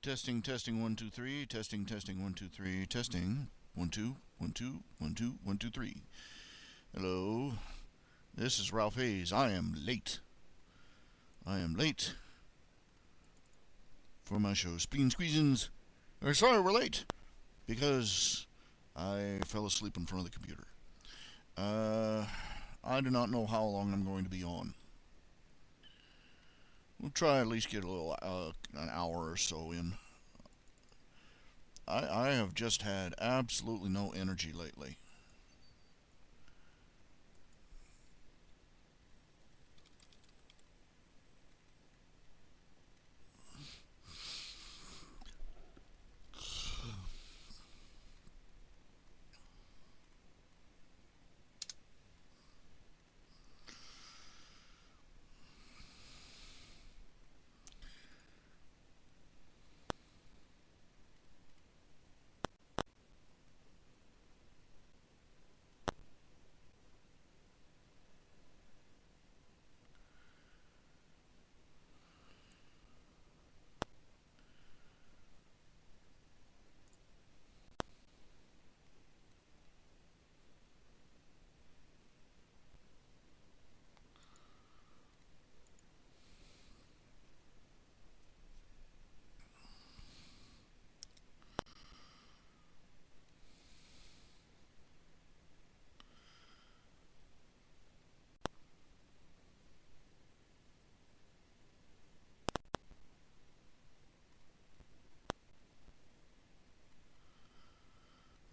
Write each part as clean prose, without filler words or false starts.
Testing, testing, 1, 2, 3. Testing, testing, 1, 2, 3. Testing, 1, 2, 1, 2, 1, 2, 1, 2, 3. Hello. This is Ralph Hayes. I am late. I am late for my show. Spleen Squeezins. Sorry, we're late because I fell asleep in front of the computer. I do not know how long I'm going to be on. We'll try at least get a little an hour or so in. I have just had absolutely no energy lately.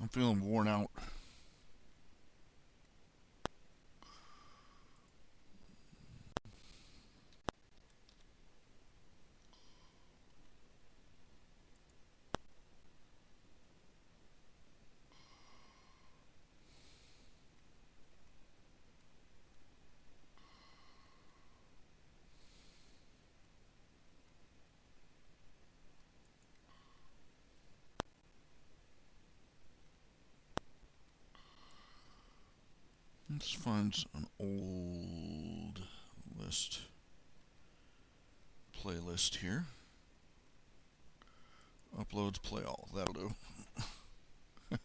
I'm feeling worn out. Let's find an old playlist here. Uploads, play all. That'll do. Our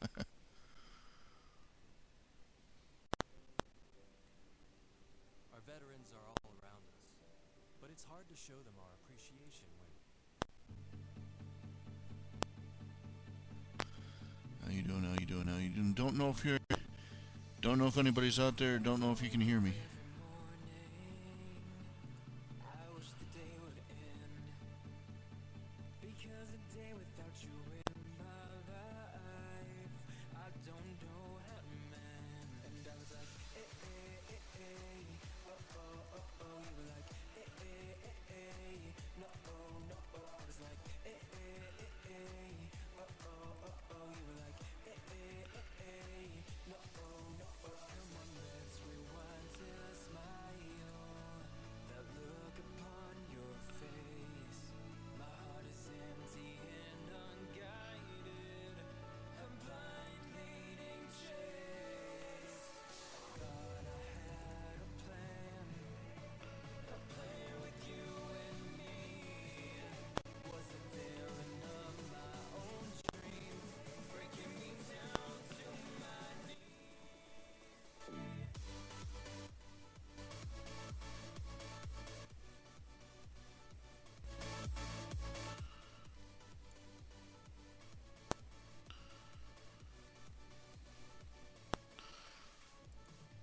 veterans are all around us, but it's hard to show them our appreciation when... How you doing? How you doing? How you doing? Don't know if anybody's out there. Don't know if you can hear me.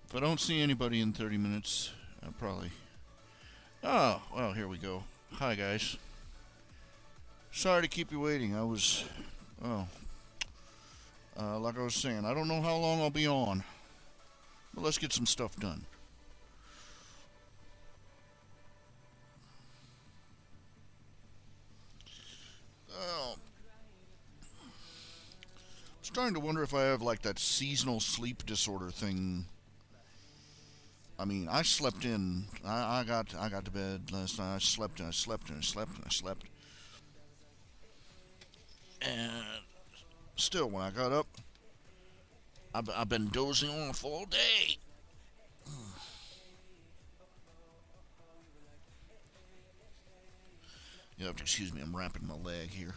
If I don't see anybody in 30 minutes, I'll probably... Oh, well, here we go. Hi, guys. Sorry to keep you waiting. Like I was saying, I don't know how long I'll be on. But let's get some stuff done. Oh. I'm starting to wonder if I have, like, that seasonal sleep disorder thing. I mean, I slept in. I got to bed last night. I slept and I slept and I slept and I slept. And still, when I got up, I've been dozing off all day. You have to excuse me. I'm wrapping my leg here.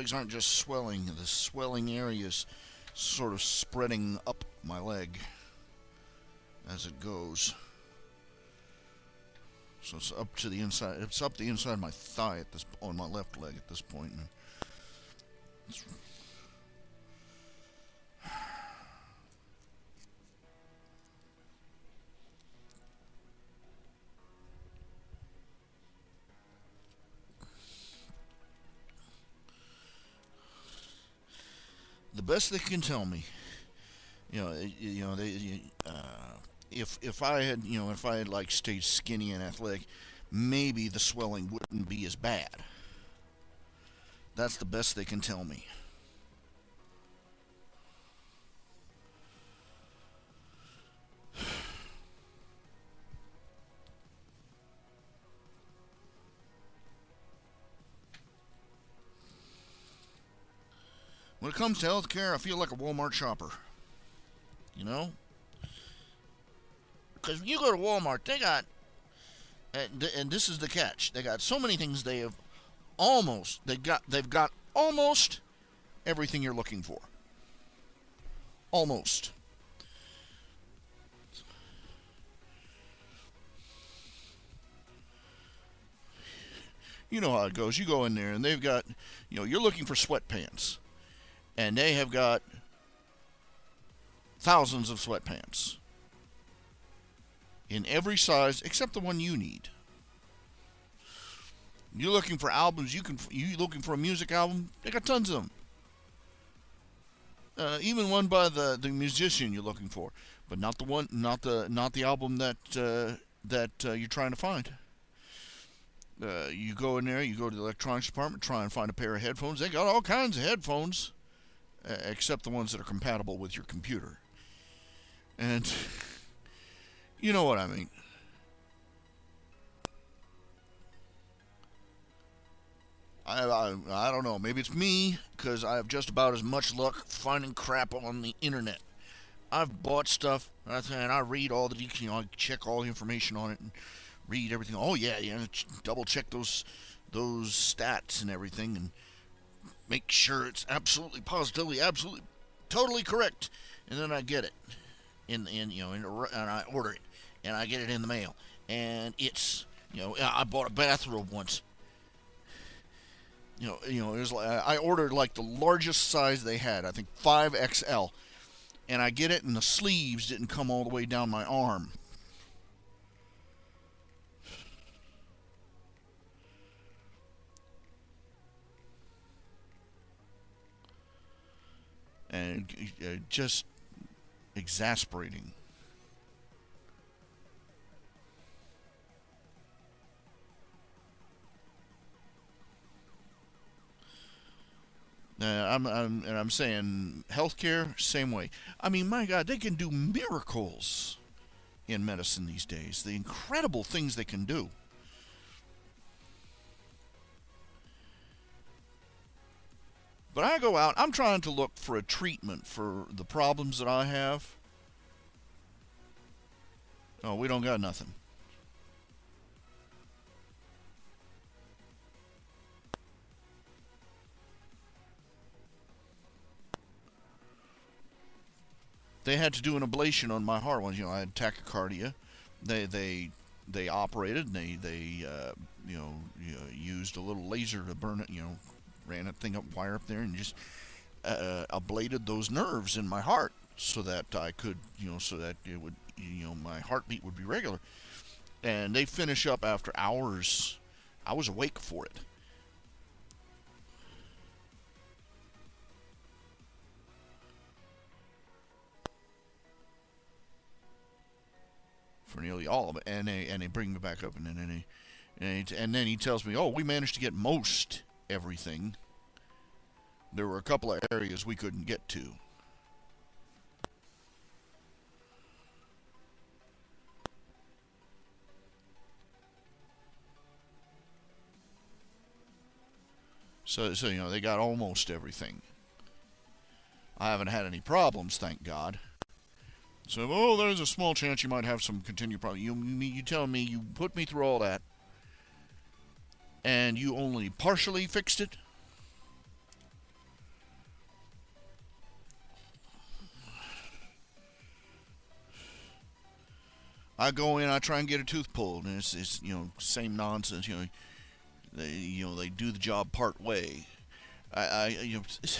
legs aren't just swelling. The swelling area is sort of spreading up my leg as it goes. So it's up to the inside. It's up the inside of my thigh at this, on my left leg at this point. And it's, the best they can tell me, if I had, if I had like stayed skinny and athletic, maybe the swelling wouldn't be as bad. That's the best they can tell me. When it comes to healthcare, I feel like a Walmart shopper. You know? Because when you go to Walmart, they got, and this is the catch, they got so many things they've got almost everything you're looking for. Almost. You know how it goes. You go in there and they've got, you're looking for sweatpants. And they have got thousands of sweatpants in every size except the one you need. You're looking for albums. You looking for a music album? They got tons of them. Even one by the musician you're looking for, but not the album that you're trying to find. You go in there. You go to the electronics department, try and find a pair of headphones. They got all kinds of headphones. Except the ones that are compatible with your computer. And you know what I mean. I don't know. Maybe it's me, because I have just about as much luck finding crap on the internet. I've bought stuff, and I read all the details. I check all the information on it and read everything. Oh yeah, double check those stats and everything, and make sure it's absolutely, positively, absolutely, totally correct, and then I get it, and I order it, and I get it in the mail, and it's, I bought a bathrobe once. It was like, I ordered like the largest size they had, I think 5XL, and I get it, and the sleeves didn't come all the way down my arm. And just exasperating. I'm saying healthcare, same way. I mean, my God, they can do miracles in medicine these days. The incredible things they can do. But I go out, I'm trying to look for a treatment for the problems that I have. Oh, we don't got nothing. They had to do an ablation on my heart once. I had tachycardia. They operated, and they used a little laser to burn it, ran a thing up, wire up there, and just ablated those nerves in my heart so that I could, so that it would, my heartbeat would be regular. And they finish up after hours. I was awake for it. For nearly all of it, and they bring me back up, and then he tells me, "Oh, we managed to get most everything. There were a couple of areas we couldn't get to." So they got almost everything. I haven't had any problems, thank God. So, there's a small chance you might have some continued problems. You tell me you put me through all that, and you only partially fixed it? I go in, I try and get a tooth pulled, and it's same nonsense. They do the job part way. It's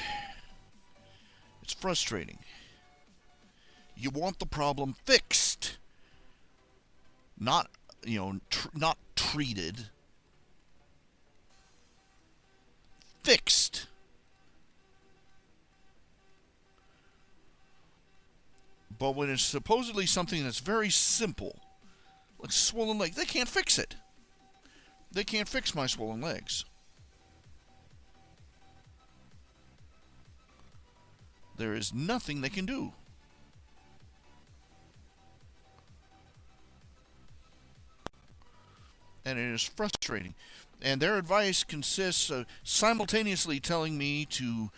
frustrating. You want the problem fixed, not not treated. Fixed. But when it's supposedly something that's very simple, like swollen legs, they can't fix it. They can't fix my swollen legs. There is nothing they can do. And it is frustrating. And their advice consists of simultaneously telling me to,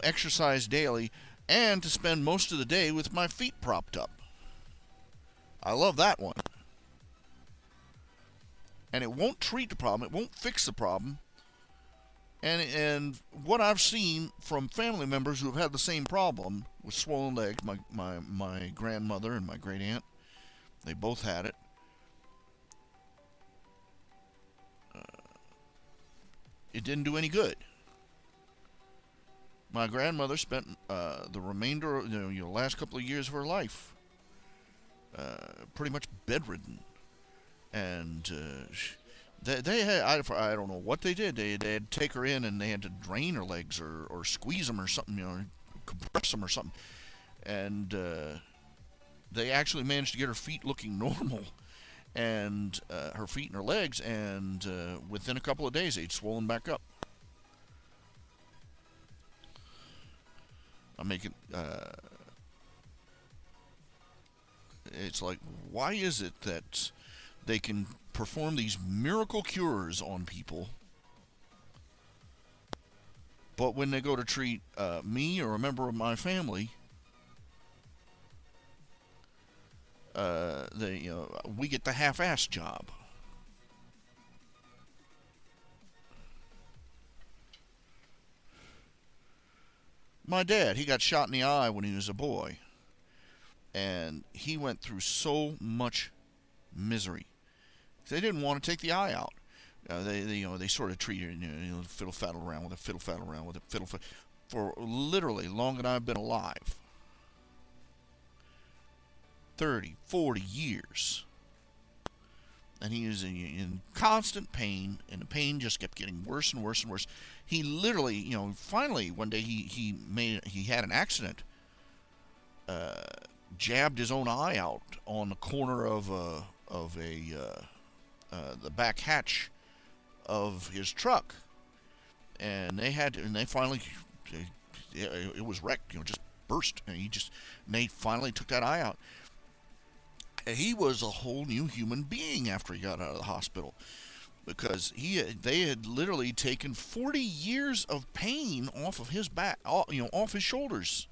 exercise daily and to spend most of the day with my feet propped up. I love that one. And it won't treat the problem. It won't fix the problem. And what I've seen from family members who have had the same problem with swollen legs, my grandmother and my great aunt, they both had it. It didn't do any good. My grandmother spent the remainder, last couple of years of her life pretty much bedridden, and they had, I don't know what they did. They had to take her in and they had to drain her legs or squeeze them or something, compress them or something, and they actually managed to get her feet looking normal. And her feet and her legs, and within a couple of days, they'd swollen back up. I'm making. It's like, why is it that they can perform these miracle cures on people, but when they go to treat me or a member of my family, we get the half-assed job. My dad, he got shot in the eye when he was a boy, and he went through so much misery. They didn't want to take the eye out. They sort of treated it, fiddle-faddle around with it, for literally longer than I've been alive. 30, 40 years. And he was in constant pain, and the pain just kept getting worse and worse and worse. He literally, finally one day he had an accident, jabbed his own eye out on the corner of the back hatch of his truck, and they finally, it was wrecked, just burst, and they finally took that eye out. He was a whole new human being after he got out of the hospital, because they had literally taken 40 years of pain off of his back, off his shoulders.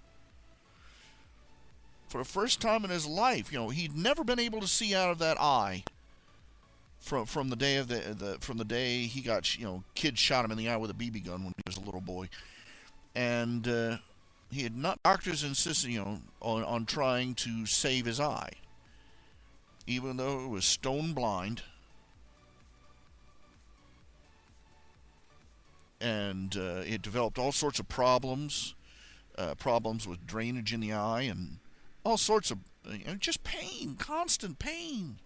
For the first time in his life, he'd never been able to see out of that eye from the day from the day he got, kids shot him in the eye with a BB gun when he was a little boy, and he had not doctors insisted, on trying to save his eye, even though it was stone blind, and it developed all sorts of problems with drainage in the eye, and all sorts of just pain, constant pain,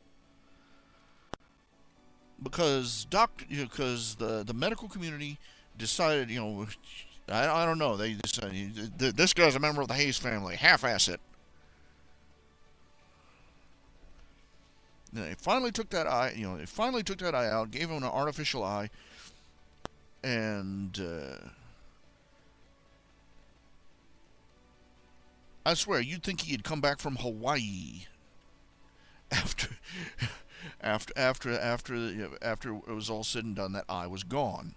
because the medical community decided, I don't know, they decided this guy's a member of the Hayes family, half-ass it. They finally took that eye, out, gave him an artificial eye, and I swear, you'd think he had come back from Hawaii after it was all said and done. That eye was gone.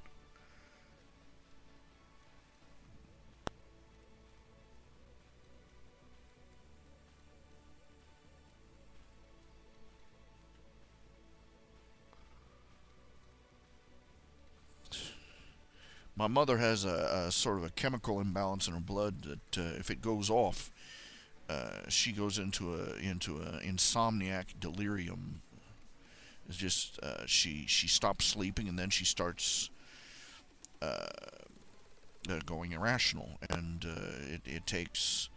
My mother has a sort of a chemical imbalance in her blood that if it goes off, she goes into a insomniac delirium. It's just she stops sleeping, and then she starts going irrational, and it takes.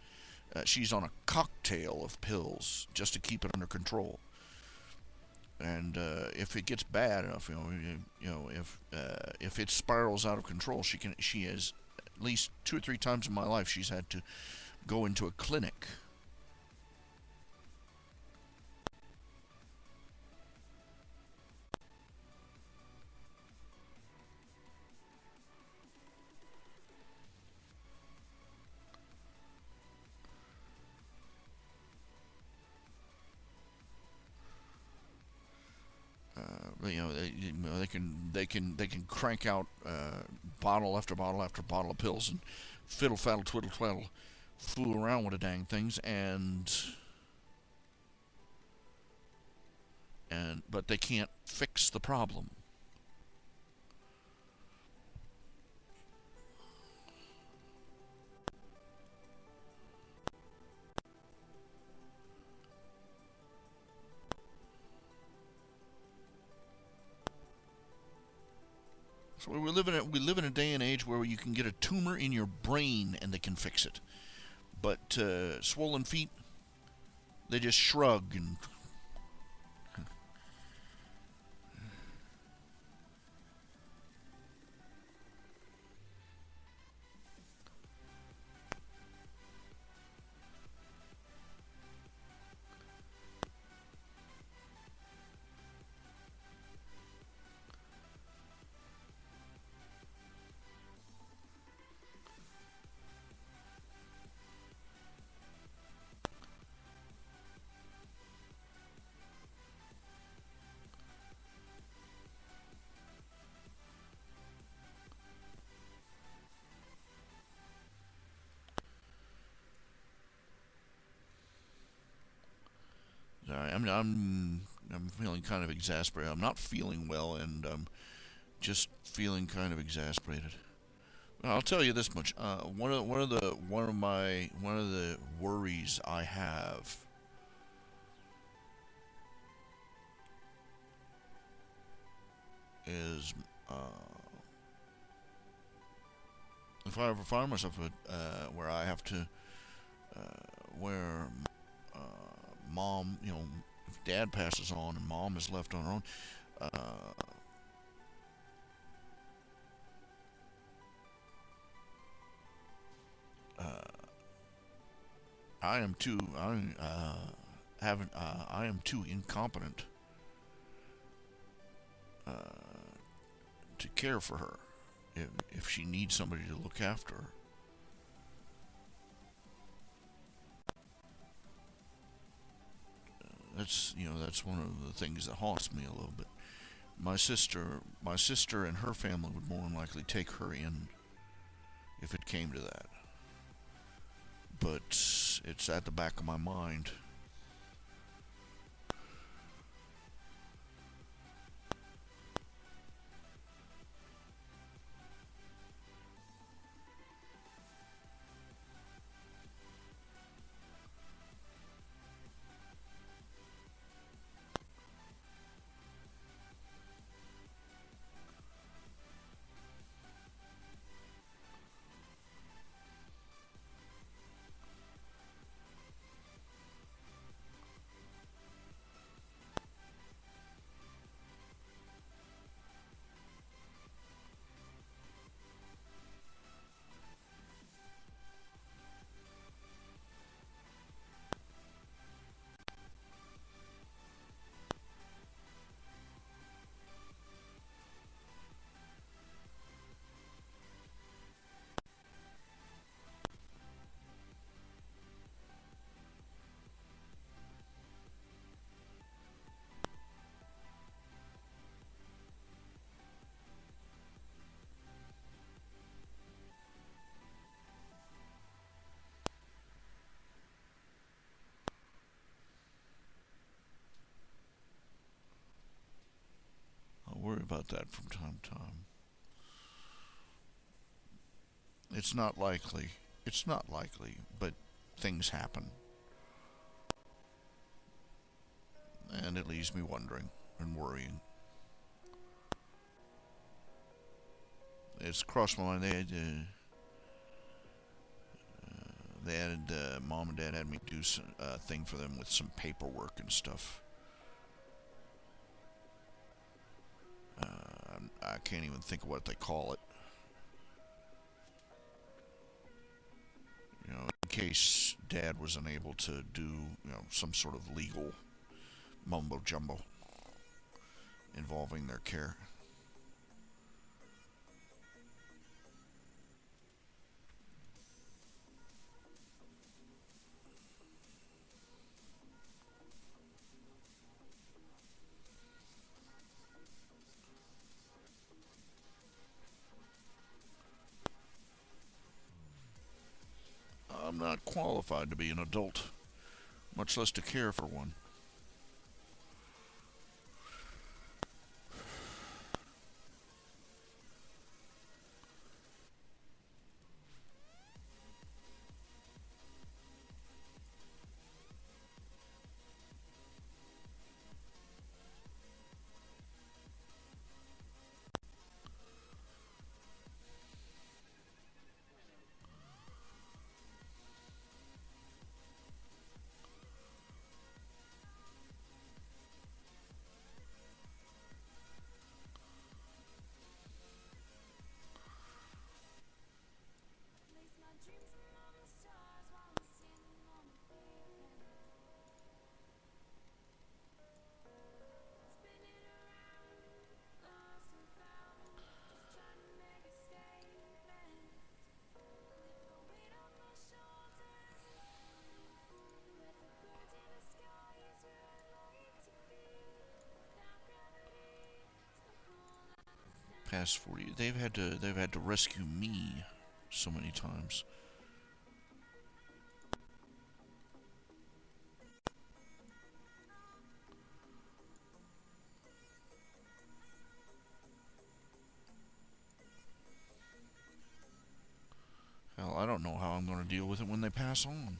She's on a cocktail of pills just to keep it under control. And if it gets bad enough, if it spirals out of control, she has at least 2 or 3 times in my life she's had to go into a clinic. They can crank out bottle after bottle after bottle of pills and fiddle faddle twiddle twaddle fool around with the dang things, and but they can't fix the problem. So we live in a day and age where you can get a tumor in your brain and they can fix it, but swollen feet, they just shrug and. I'm feeling kind of exasperated. I'm not feeling well, and I'm just feeling kind of exasperated. I'll tell you this much. One of the worries I have is if I ever find myself where I have to where mom, if dad passes on and mom is left on her own, I am too I am too incompetent uh, to care for her if she needs somebody to look after her. That's one of the things that haunts me a little bit. My sister and her family would more than likely take her in if it came to that. But it's at the back of my mind. I worry about that from time to time. It's not likely. It's not likely, but things happen. And it leaves me wondering and worrying. It's crossed my mind. Mom and Dad had me do a thing for them with some paperwork and stuff. I can't even think of what they call it. In case Dad was unable to do, some sort of legal mumbo jumbo involving their care. I'm not qualified to be an adult, much less to care for one. Past 40, they've had to rescue me so many times. Hell, I don't know how I'm going to deal with it when they pass on.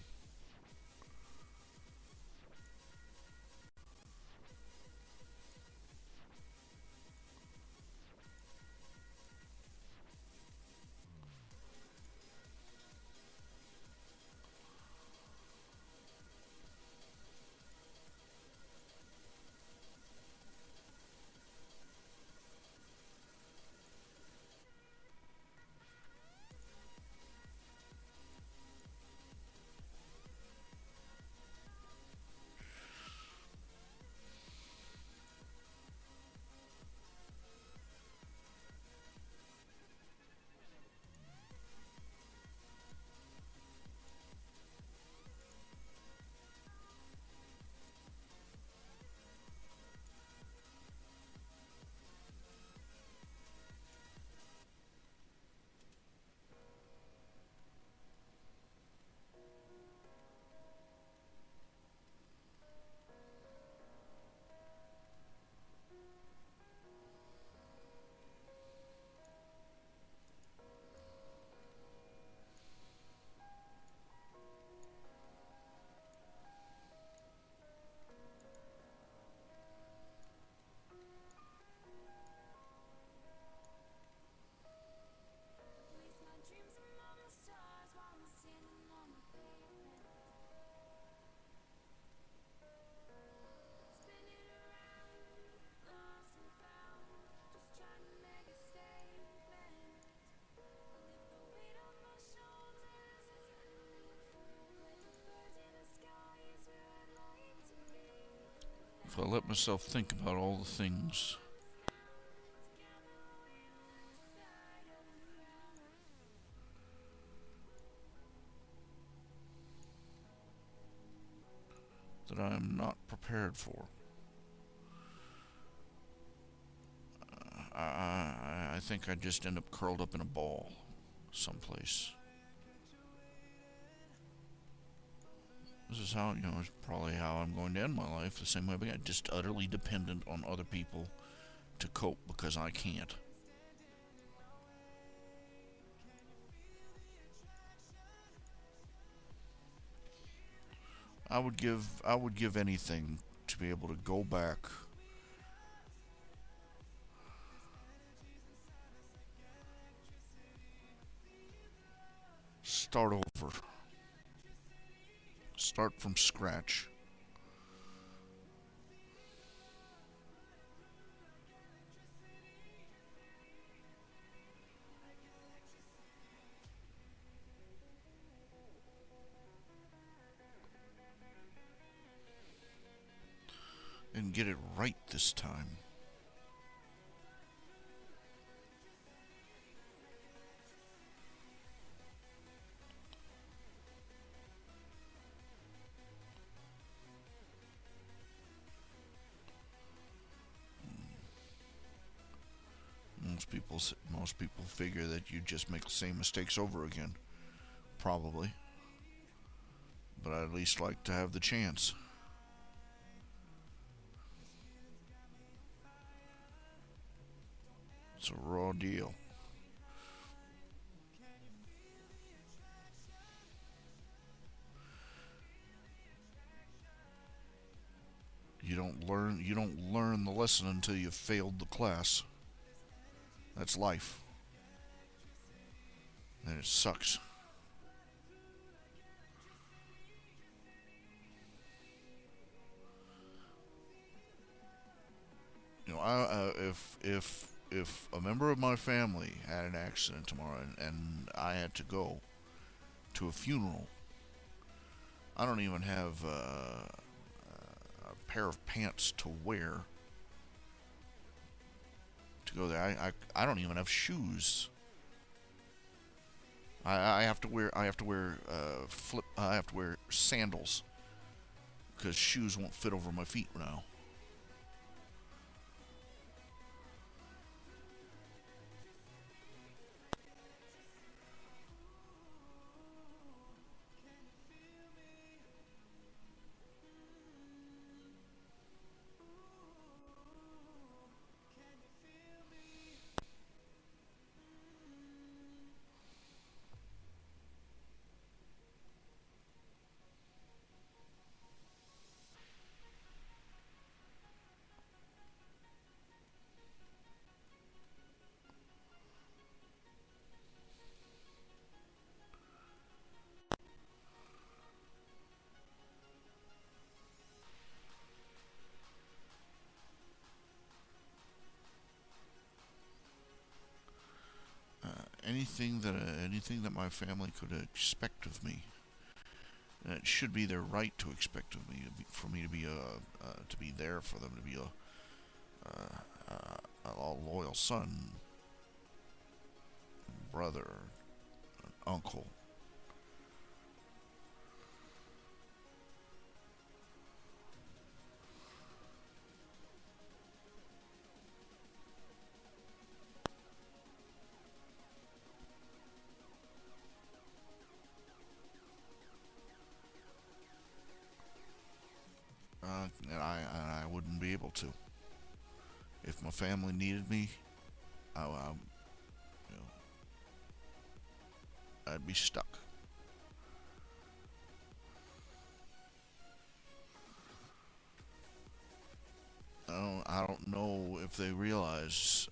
If I let myself think about all the things that I am not prepared for, I think I'd just end up curled up in a ball someplace. This is how, it's probably how I'm going to end my life, the same way I'm just utterly dependent on other people to cope because I can't. I would give anything to be able to go back, start over, start from scratch. And get it right this time. Most people figure that you just make the same mistakes over again. Probably. But I'd at least like to have the chance. It's a raw deal. You don't learn the lesson until you've failed the class. That's life. And it sucks. You know, if a member of my family had an accident tomorrow and I had to go to a funeral, I don't even have a pair of pants to wear to go there. I don't even have shoes. I have to wear I have to wear sandals because shoes won't fit over my feet now. Anything that my family could expect of me. And it should be their right to expect of me, for me to be there for them, to be a loyal son, brother, uncle. And I wouldn't be able to. If my family needed me, you know, I'd be stuck. I don't know if they realize.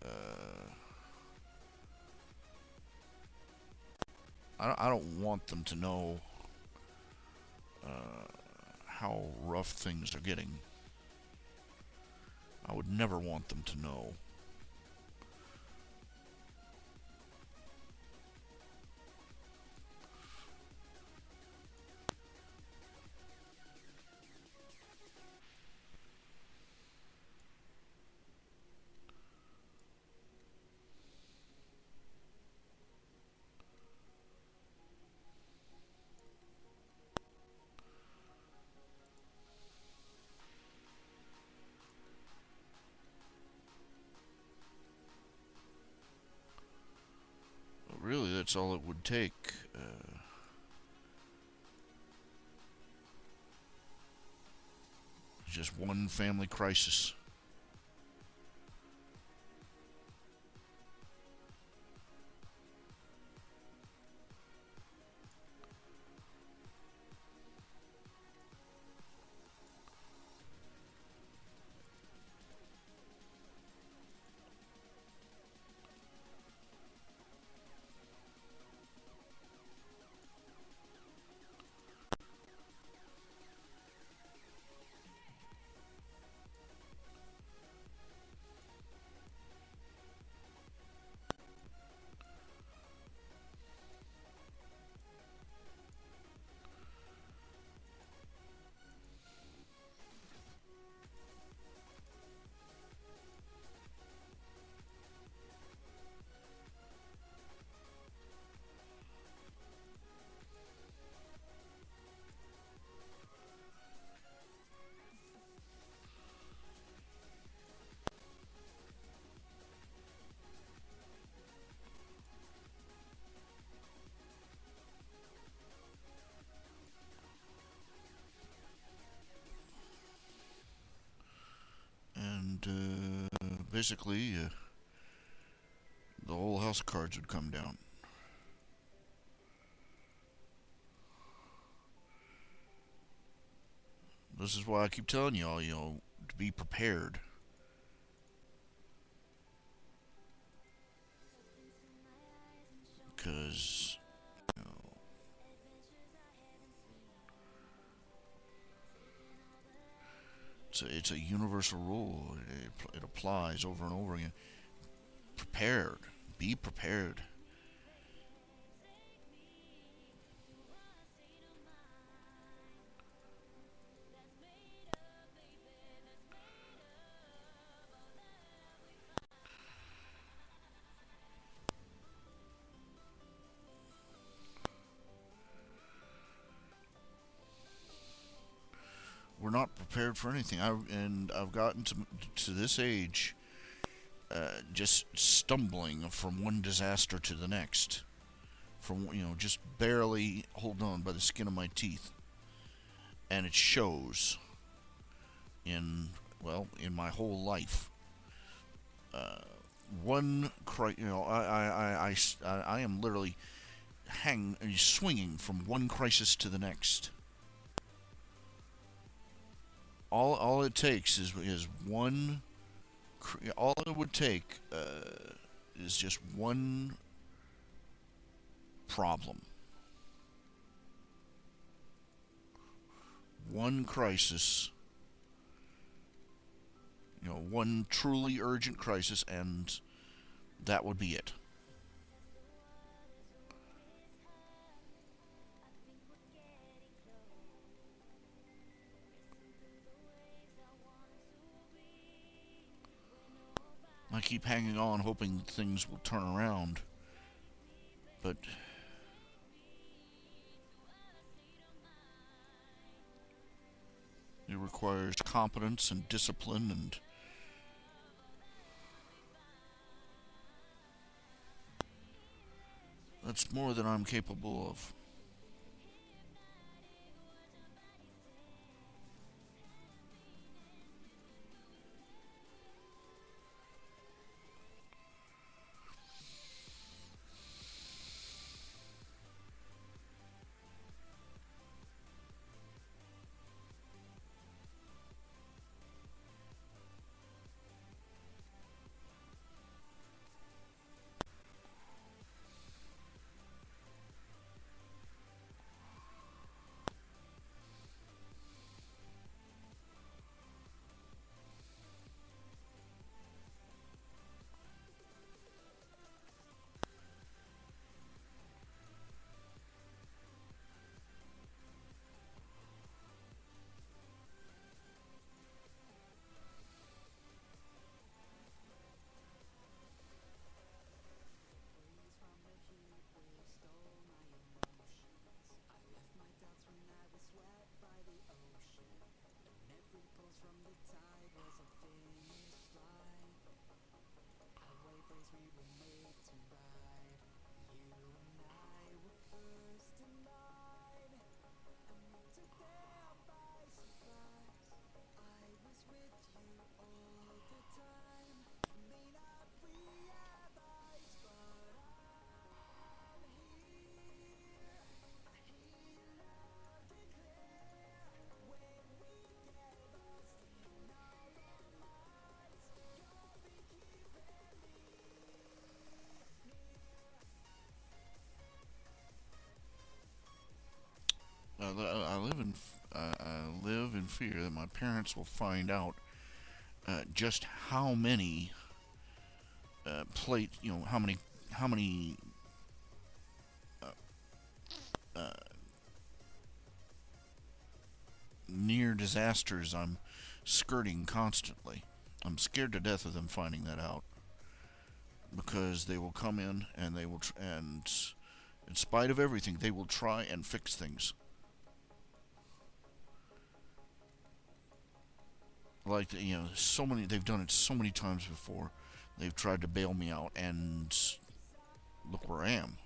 I don't want them to know how rough things are getting. I would never want them to know. But really, that's all it would take. Just one family crisis. basically, the whole house of cards would come down. This is why I keep telling y'all, to be prepared. Because, it's a universal rule. It applies over and over again. Prepared. Be prepared. We're not prepared for anything. I've gotten to this age, just stumbling from one disaster to the next, from just barely holding on by the skin of my teeth, and it shows in my whole life. I am literally swinging from one crisis to the next. All it takes is one. All it would take is just one problem, one crisis. One truly urgent crisis, and that would be it. I keep hanging on, hoping things will turn around, but it requires competence and discipline, and that's more than I'm capable of. I live in fear that my parents will find out just how many how many uh, uh, near disasters I'm skirting constantly. I'm scared to death of them finding that out, because they will come in and they will and in spite of everything, they will try and fix things. Like, so many, they've done it so many times before. They've tried to bail me out, and look where I am.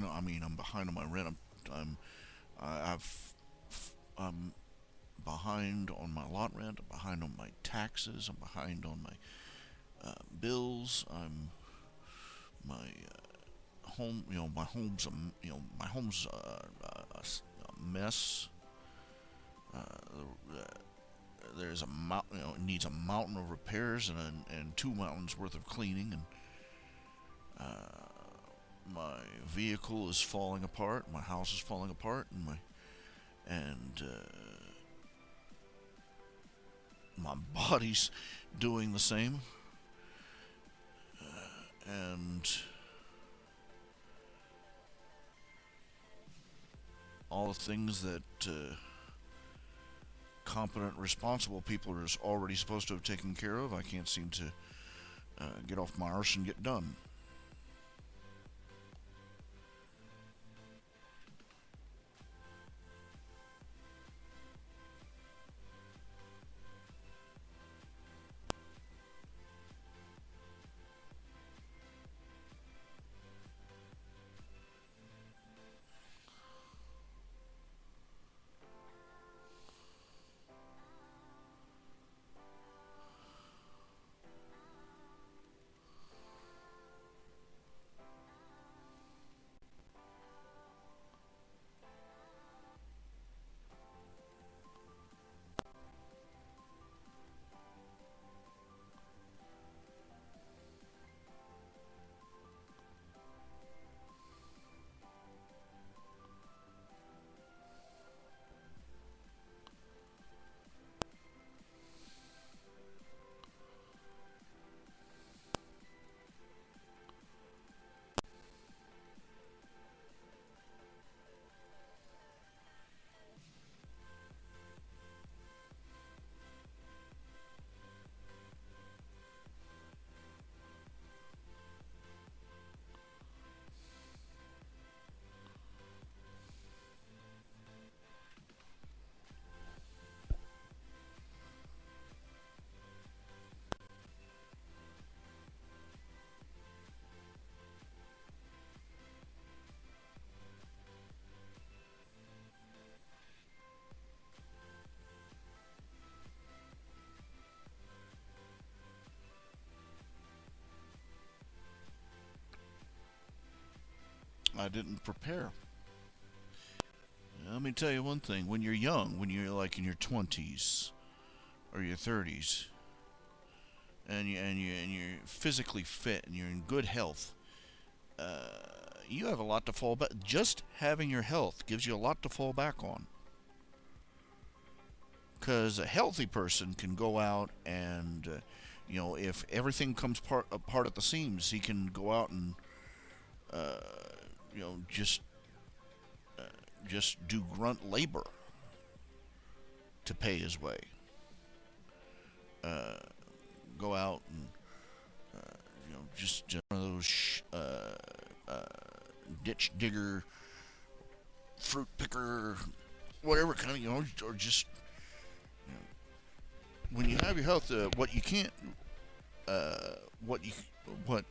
behind. I mean, I'm behind on my rent. I'm I've I'm behind on my lot rent. I'm behind on my taxes. I'm behind on my bills. I'm my home. My home's a mess. Uh, there's a it needs a mountain of repairs and 2 mountains worth of cleaning, and my vehicle is falling apart. My house is falling apart, and my body's doing the same. And all the things that competent, responsible people are already supposed to have taken care of, I can't seem to get off my arse and get done. I didn't prepare. Let me tell you one thing. When you're young, when you're like in your 20s or your 30s, and you're physically fit and you're in good health, you have a lot to fall back. Just having your health gives you a lot to fall back on. Because a healthy person can go out and, if everything comes apart at the seams, he can go out and, uh, you know, just just do grunt labor to pay his way. Uh, Go out and just one of those ditch digger, fruit picker, whatever kind of or just you know, when you have your health, what you can't, what you what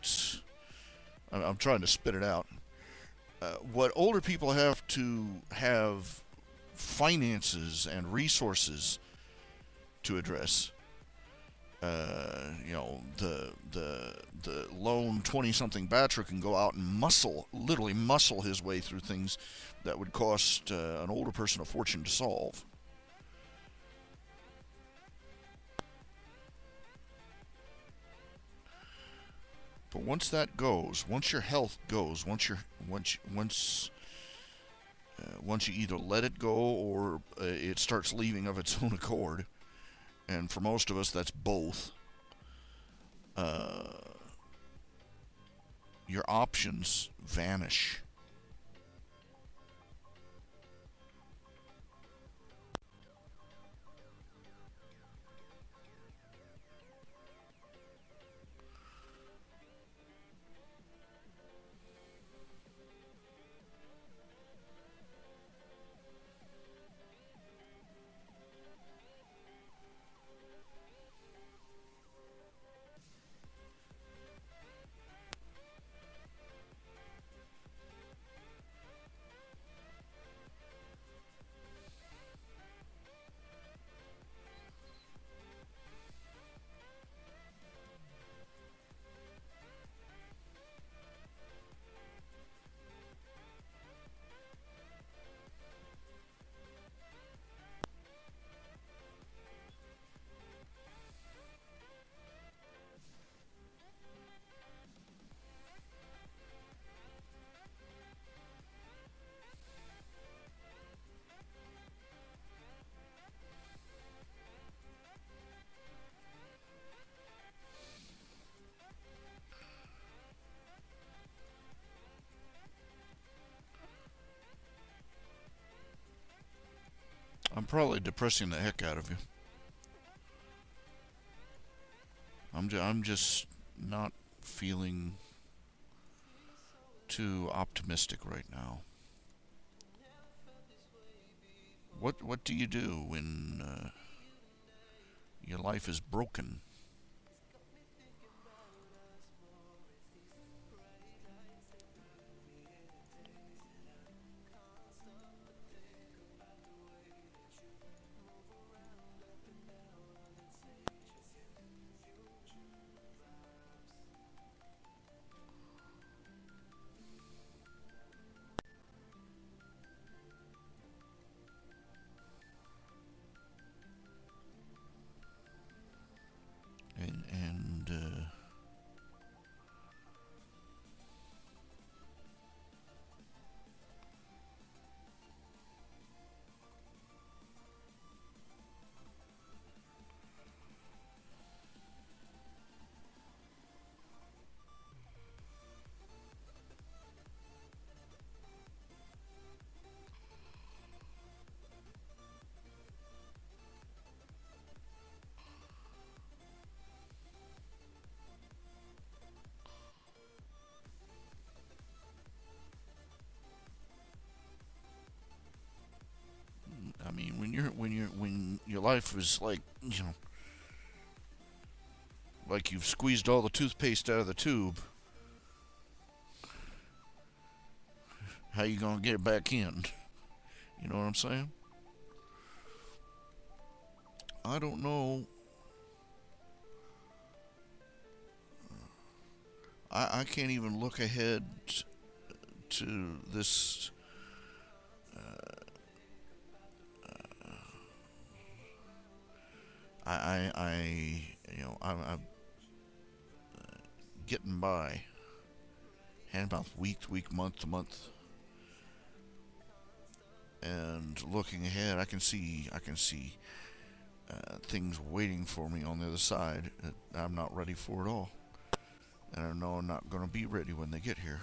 I'm trying to spit it out. What older people have to have finances and resources to address. The lone 20-something bachelor can go out and literally muscle his way through things that would cost an older person a fortune to solve. But once that goes, once your health goes, once you either let it go or it starts leaving of its own accord, and for most of us that's both, your options vanish. I'm probably depressing the heck out of you. I'm just not feeling too optimistic right now. What do you do when your life is broken? And I mean, when your life is like, like you've squeezed all the toothpaste out of the tube, how you gonna get it back in? You know what I'm saying? I don't know. I can't even look ahead to this. I'm getting by, hand to mouth, week to week, month to month, and looking ahead, I can see things waiting for me on the other side that I'm not ready for at all, and I know I'm not going to be ready when they get here.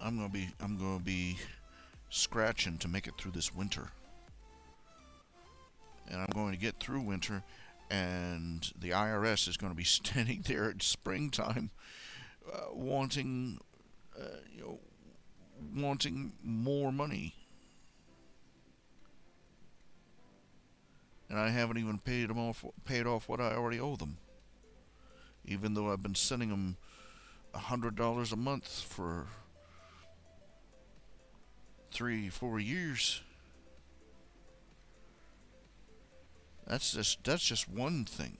I'm gonna be scratching to make it through this winter, and I'm going to get through winter, and the IRS is going to be standing there at springtime, wanting, uh, you know, wanting more money, and I haven't even paid off what I already owe them, even though I've been sending them $100 a month for 3 4 years. That's just one thing.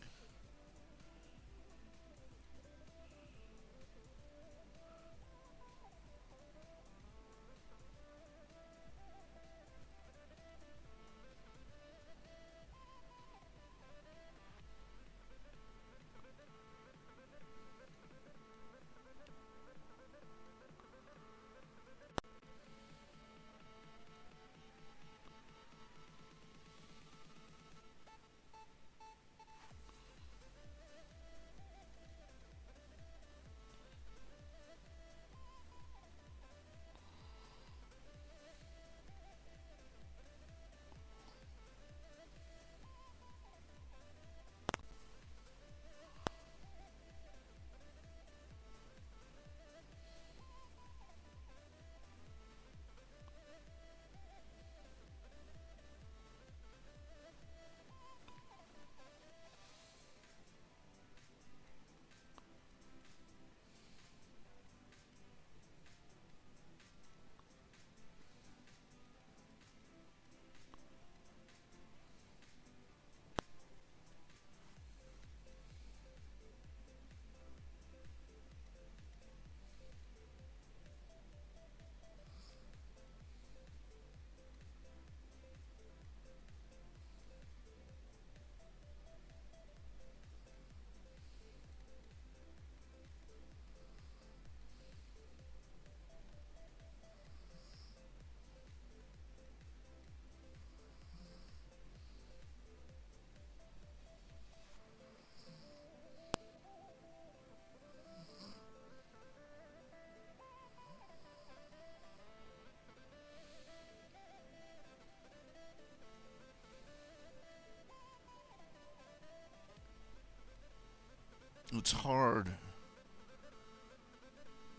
hard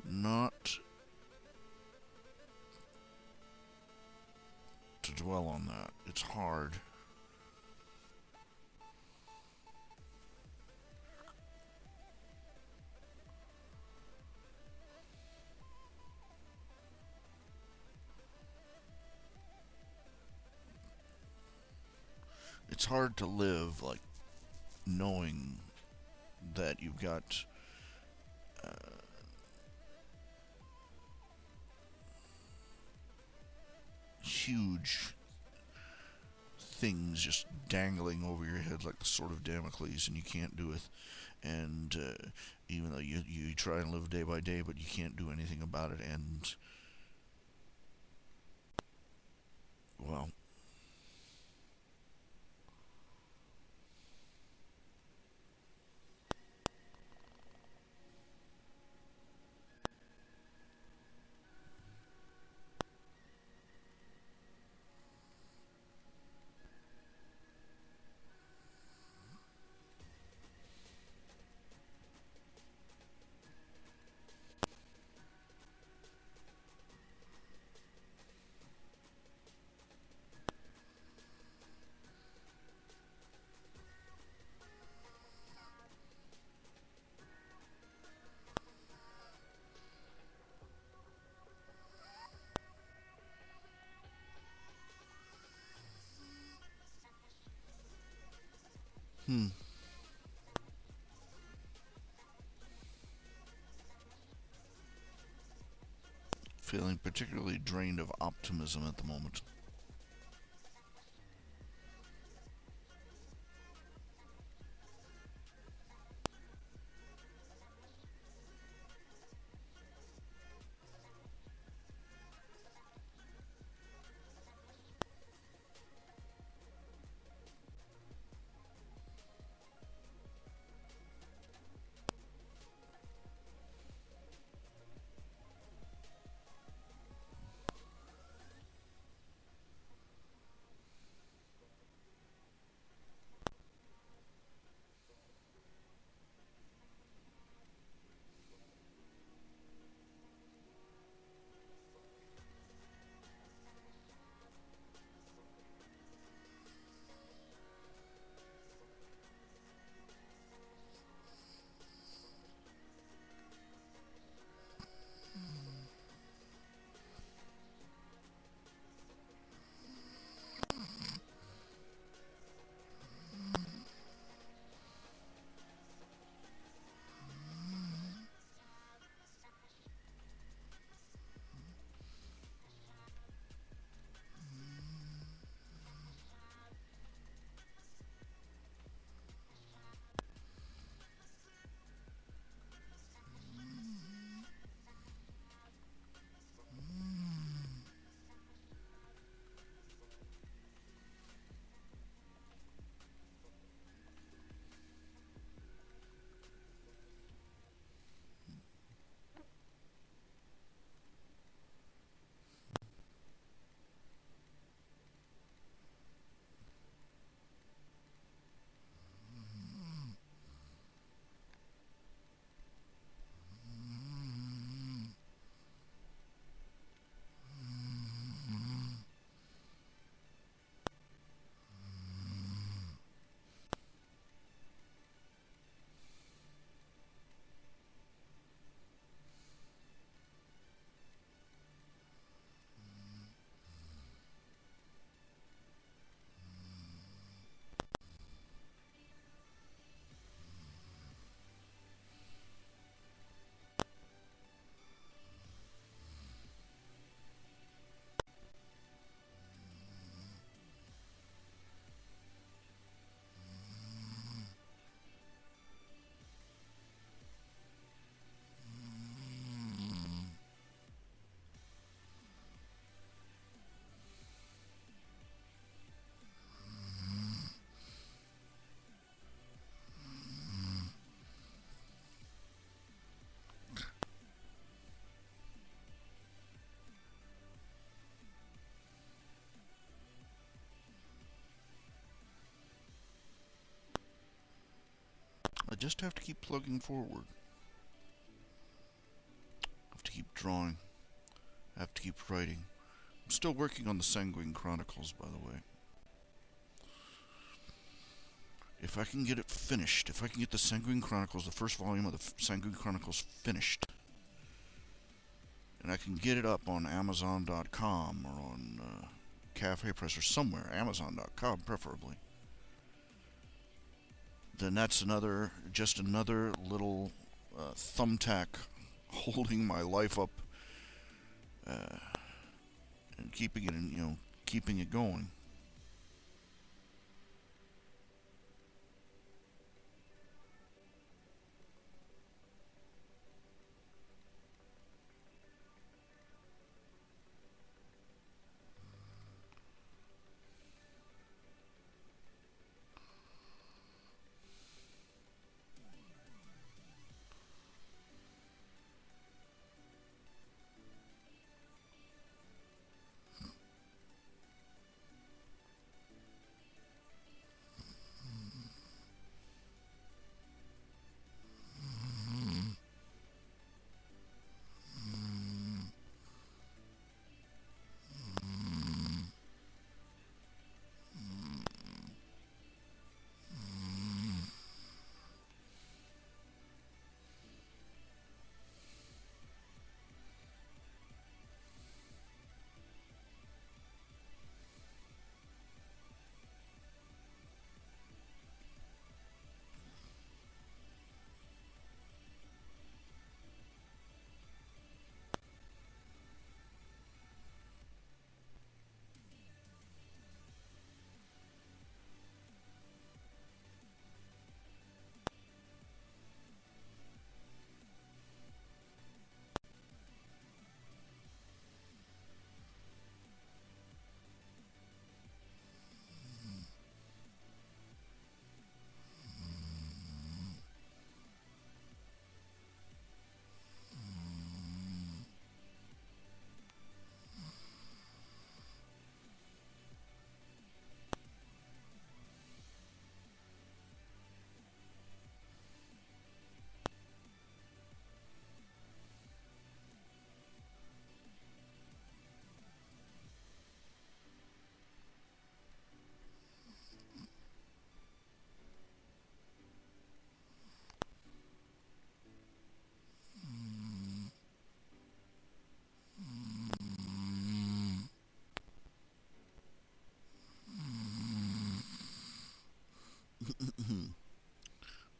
not to dwell on that. It's hard. It's hard to live like knowing that you've got huge things just dangling over your head like the sword of Damocles, and you can't do it. And even though you try and live day by day, but you can't do anything about it. And well, feeling particularly drained of optimism at the moment. just have to keep plugging forward. I have to keep drawing. I have to keep writing. I'm still working on the Sanguine Chronicles, by the way. If I can get it finished, if I can get the Sanguine Chronicles, the first volume of the Sanguine Chronicles finished, and I can get it up on Amazon.com or on Cafe Press or somewhere, Amazon.com preferably, then that's just another little thumbtack holding my life up and keeping it going.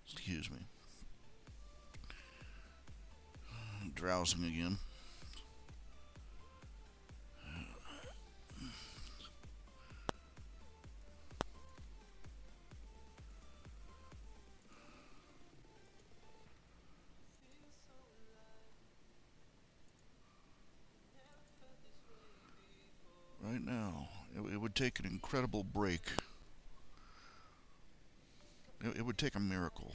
Excuse me. Drowsing again. Right now, it would take an incredible break. It would take a miracle.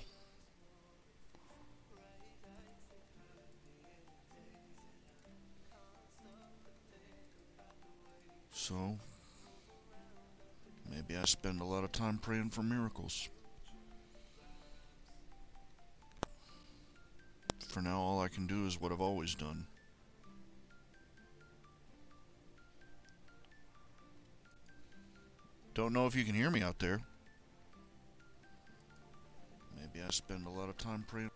So, maybe I spend a lot of time praying for miracles. For now, all I can do is what I've always done. Don't know if you can hear me out there. Maybe I spend a lot of time praying.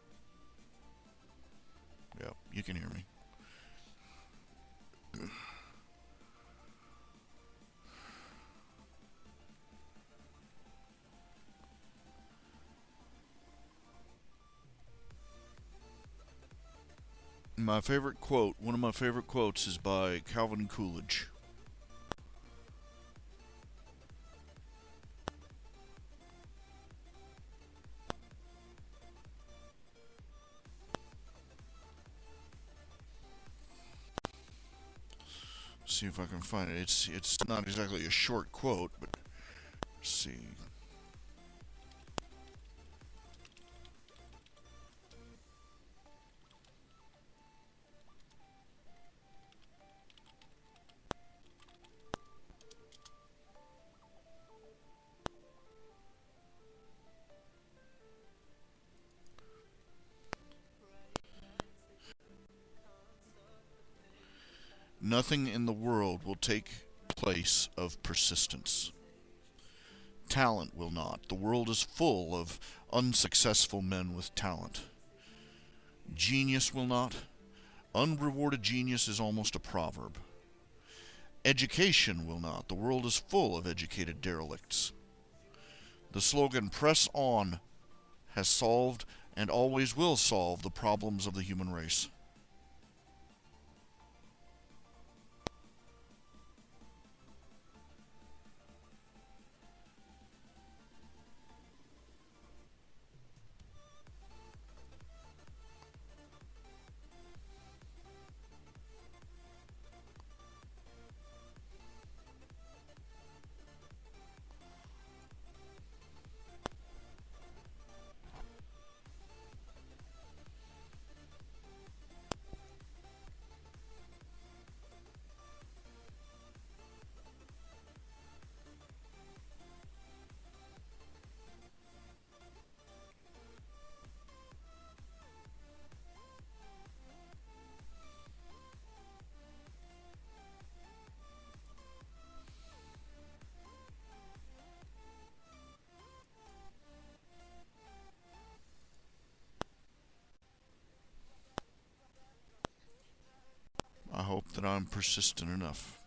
Yeah, you can hear me. My favorite quote, one of my favorite quotes is by Calvin Coolidge. See if I can find it. It's not exactly a short quote, but let's see. Nothing in the world will take place of persistence. Talent will not. The world is full of unsuccessful men with talent. Genius will not. Unrewarded genius is almost a proverb. Education will not. The world is full of educated derelicts. The slogan, "Press on," has solved and always will solve the problems of the human race. I hope that I'm persistent enough.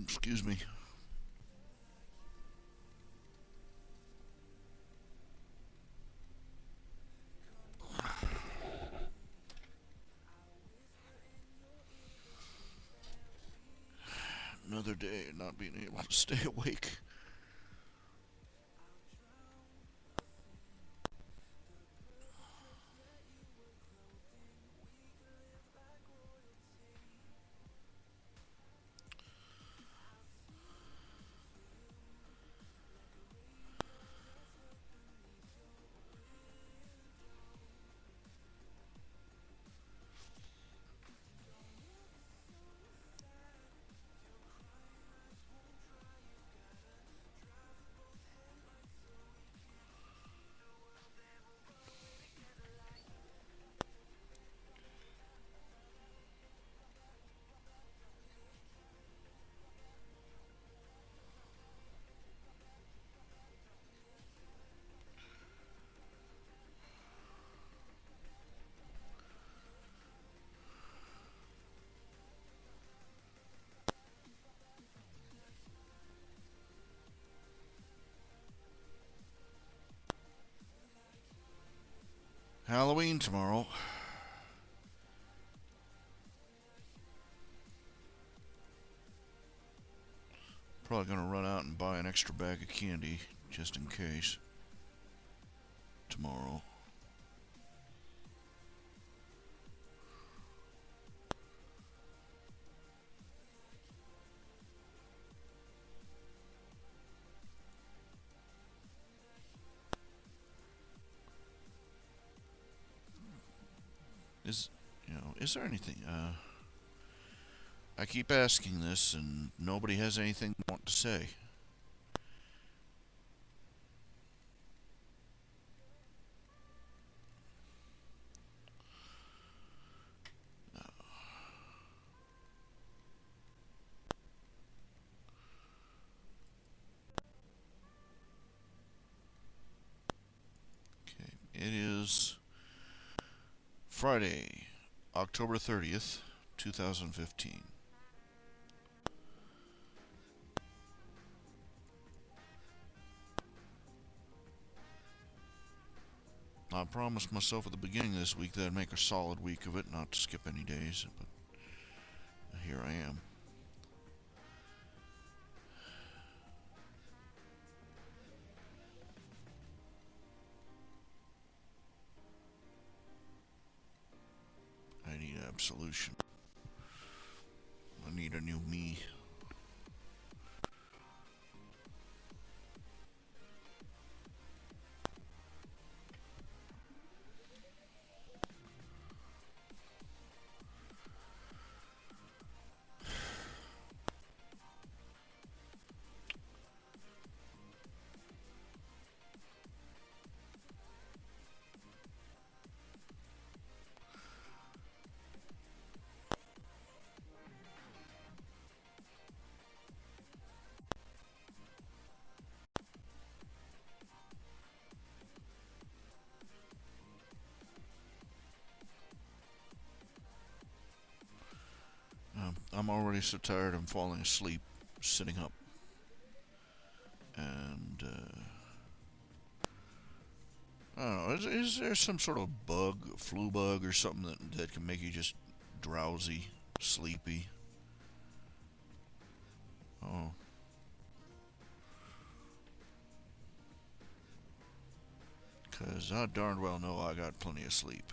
Excuse me. Another day not being able to stay awake. Halloween tomorrow. Probably gonna run out and buy an extra bag of candy just in case tomorrow. is there anything? I keep asking this, and nobody has anything they want to say. Okay, it is Friday, October 30th, 2015. I promised myself at the beginning of this week that I'd make a solid week of it, not to skip any days, but here I am. I need absolution. I need a new me. I'm already so tired I'm falling asleep sitting up. And, I don't know, is there some sort of bug, flu bug or something that can make you just drowsy, sleepy? Oh. Because I darn well know I got plenty of sleep.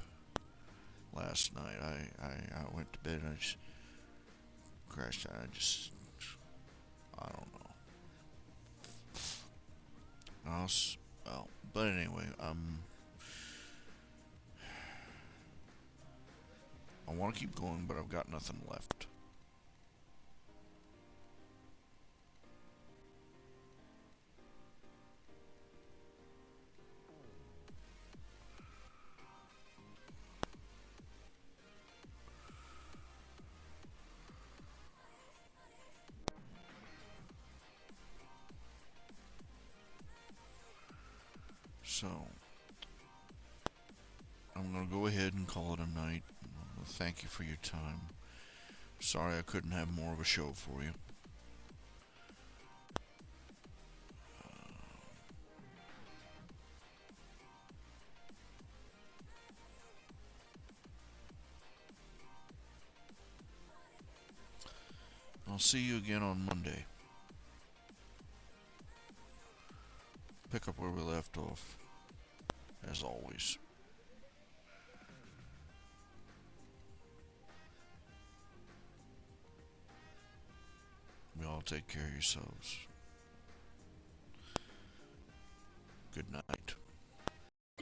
Last night, I went to bed and I just crashed out. I don't know. Well, but anyway, I want to keep going, but I've got nothing left. So, I'm going to go ahead and call it a night. Thank you for your time. Sorry I couldn't have more of a show for you. I'll see you again on Monday. Pick up where we left off, as always. You all take care of yourselves. Good night.